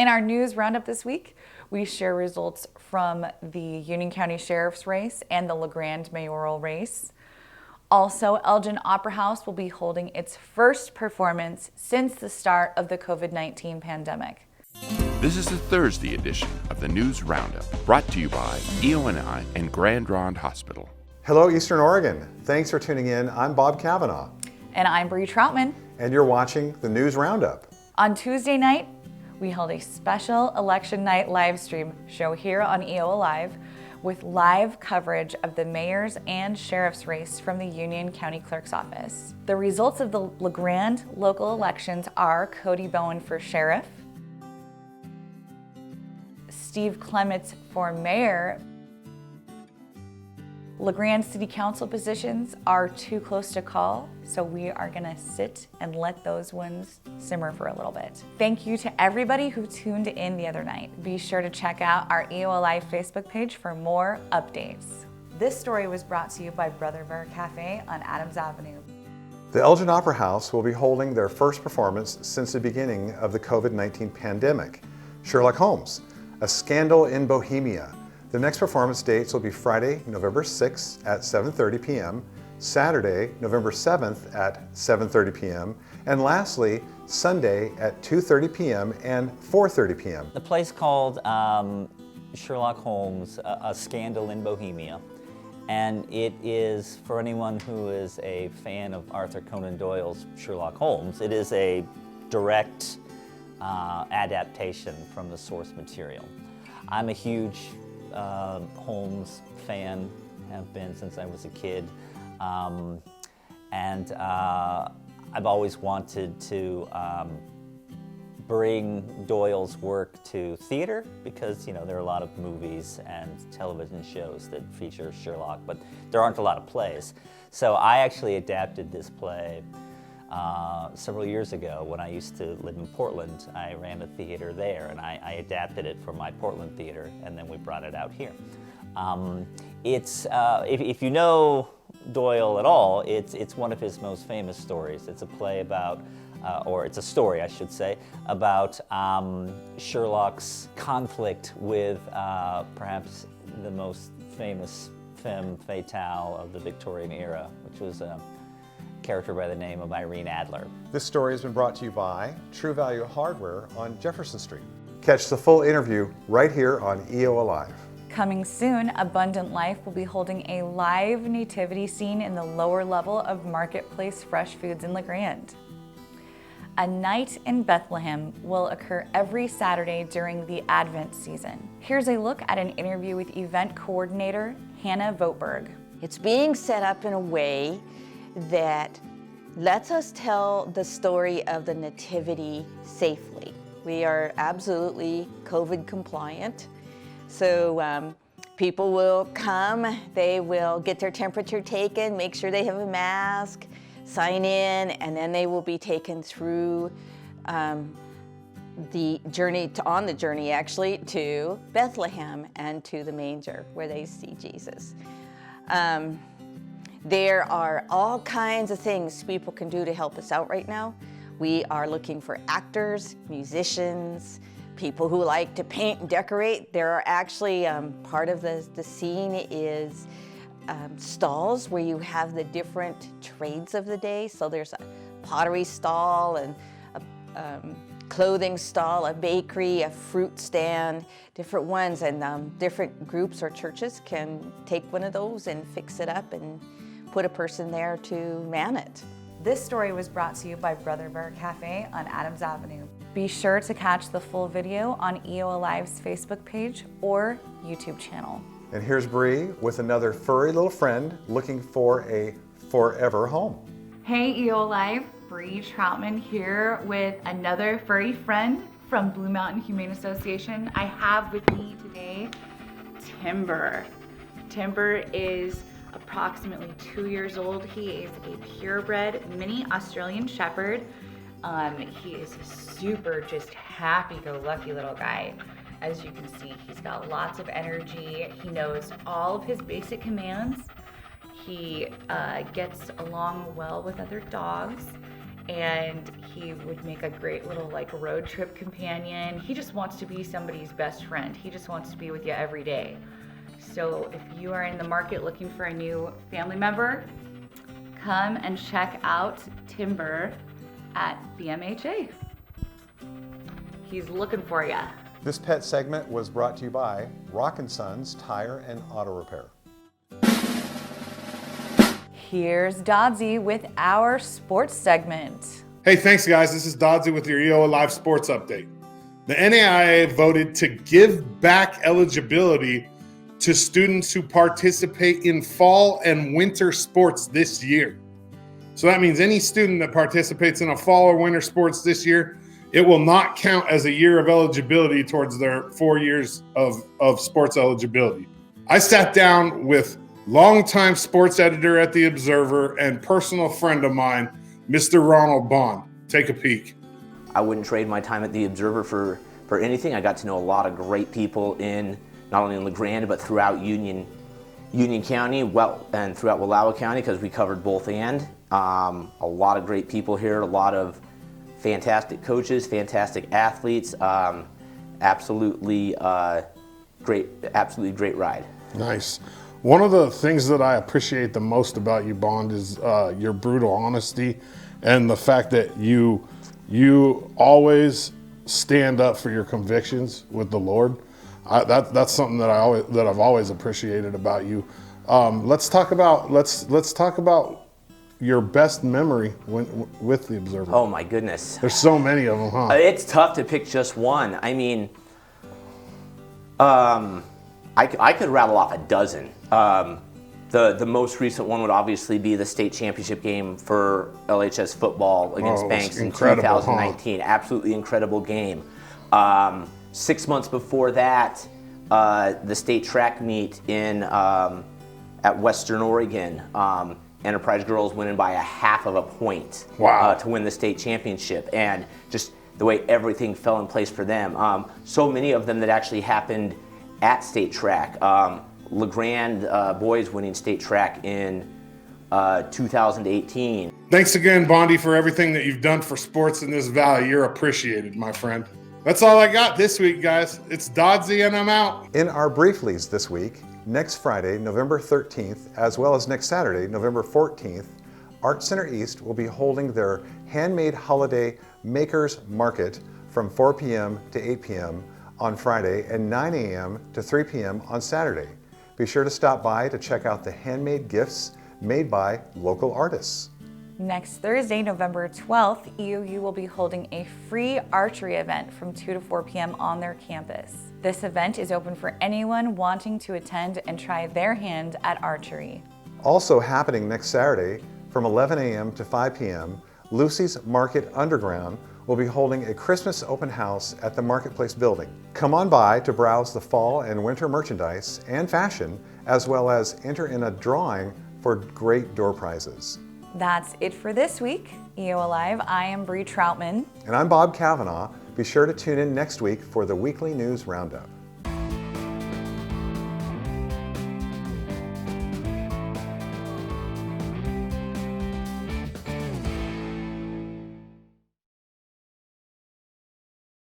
In our news roundup this week, we share results from the Union County Sheriff's race and the Grande mayoral race. Also, Elgin Opera House will be holding its first performance since the start of the COVID-19 pandemic. This is the Thursday edition of the News Roundup, brought to you by EONI and Ronde Hospital. Hello, Eastern Oregon. Thanks for tuning in. I'm Bob Cavanaugh. And I'm Brianna Troutman. And you're watching the News Roundup. On Tuesday night, we held a special election night live stream show here on EO Alive with live coverage of the mayor's and sheriff's race from the Union County Clerk's office. The results of the Grande local elections are Cody Bowen for sheriff, Steve Clements for mayor. Grande City Council positions are too close to call, so we are gonna sit and let those ones simmer for a little bit. Thank you to everybody who tuned in the other night. Be sure to check out our EO Alive Facebook page for more updates. This story was brought to you by Brother Bear Cafe on Adams Avenue. The Elgin Opera House will be holding their first performance since the beginning of the COVID-19 pandemic, Sherlock Holmes, A Scandal in Bohemia. The next performance dates will be Friday, November 6th at 7:30 p.m., Saturday, November 7th at 7:30 p.m., and lastly, Sunday at 2:30 p.m. and 4:30 p.m. The play's called Sherlock Holmes, A Scandal in Bohemia, and it is, for anyone who is a fan of Arthur Conan Doyle's Sherlock Holmes, it is a direct adaptation from the source material. I'm a huge Holmes fan, have been since I was a kid, and I've always wanted to bring Doyle's work to theater because, you know, there are a lot of movies and television shows that feature Sherlock, but there aren't a lot of plays. So I actually adapted this play several years ago when I used to live in Portland. I ran a theater there, and I adapted it for my Portland theater, and then we brought it out here. If you know Doyle at all, it's one of his most famous stories. It's a play about, or it's a story, I should say, about Sherlock's conflict with perhaps the most famous femme fatale of the Victorian era, which was a character by the name of Irene Adler. This story has been brought to you by True Value Hardware on Jefferson Street. Catch the full interview right here on EO Alive. Coming soon, Abundant Life will be holding a live nativity scene in the lower level of Marketplace Fresh Foods in Grande. A night in Bethlehem will occur every Saturday during the Advent season. Here's a look at an interview with event coordinator Hannah Votberg. It's being set up in a way that lets us tell the story of the nativity safely. We are absolutely COVID compliant. So people will come, they will get their temperature taken, make sure they have a mask, sign in, and then they will be taken through the journey to Bethlehem and to the manger where they see Jesus. There are all kinds of things people can do to help us out right now. We are looking for actors, musicians, people who like to paint and decorate. There are actually, part of the scene is stalls where you have the different trades of the day. So there's a pottery stall and a clothing stall, a bakery, a fruit stand, different ones. And different groups or churches can take one of those and fix it up and put a person there to man it. This story was brought to you by Brother Bear Cafe on Adams Avenue. Be sure to catch the full video on EO Alive's Facebook page or YouTube channel. And here's Bree with another furry little friend looking for a forever home. Hey EO Alive, Brianna Troutman here with another furry friend from Blue Mountain Humane Association. I have with me today Timber. Timber is approximately 2 years old. He is a purebred mini Australian Shepherd. He is a super just happy-go-lucky little guy. As you can see, he's got lots of energy. He knows all of his basic commands. He gets along well with other dogs, and he would make a great little like road trip companion. He just wants to be somebody's best friend. He just wants to be with you every day. So if you are in the market looking for a new family member, come and check out Timber at BMHA. He's looking for you. This pet segment was brought to you by Rock & Sons Tire and Auto Repair. Here's Doddsy with our sports segment. Hey, thanks guys. This is Doddsy with your EONI Live Sports Update. The NAIA voted to give back eligibility to students who participate in fall and winter sports this year. So that means any student that participates in a fall or winter sports this year, it will not count as a year of eligibility towards their 4 years of sports eligibility. I sat down with longtime sports editor at The Observer and personal friend of mine, Mr. Ronald Bond. Take a peek. I wouldn't trade my time at The Observer for anything. I got to know a lot of great people in not only in Grande, but throughout Union County, and throughout Wallowa County, because we covered both and. A lot of great people here, a lot of fantastic coaches, fantastic athletes, absolutely great ride. Nice. One of the things that I appreciate the most about you, Bond, is your brutal honesty and the fact that you always stand up for your convictions with the Lord. That's something that I've always appreciated about you. Let's talk about your best memory with The Observer. Oh my goodness. There's so many of them, huh? It's tough to pick just one. I mean, I could rattle off a dozen. The most recent one would obviously be the state championship game for LHS football against Banks in 2019. Huh? Absolutely incredible game. 6 months before that, the state track meet at Western Oregon. Enterprise girls winning by 0.5 point. Wow. To win the state championship, and just the way everything fell in place for them. So many of them that actually happened at state track. Grande boys winning state track in 2018. Thanks again, Bondi, for everything that you've done for sports in this valley. You're appreciated, my friend. That's all I got this week, guys. It's Doddsy and I'm out. In our Brieflies this week, next Friday, November 13th, as well as next Saturday, November 14th, Art Center East will be holding their handmade holiday Makers Market from 4 p.m. to 8 p.m. on Friday and 9 a.m. to 3 p.m. on Saturday. Be sure to stop by to check out the handmade gifts made by local artists. Next Thursday, November 12th, EOU will be holding a free archery event from 2 to 4 p.m. on their campus. This event is open for anyone wanting to attend and try their hand at archery. Also happening next Saturday from 11 a.m. to 5 p.m., Lucy's Market Underground will be holding a Christmas open house at the Marketplace building. Come on by to browse the fall and winter merchandise and fashion, as well as enter in a drawing for great door prizes. That's it for this week. EO Alive, I am Brianna Troutman. And I'm Bob Kavanaugh. Be sure to tune in next week for the weekly news roundup.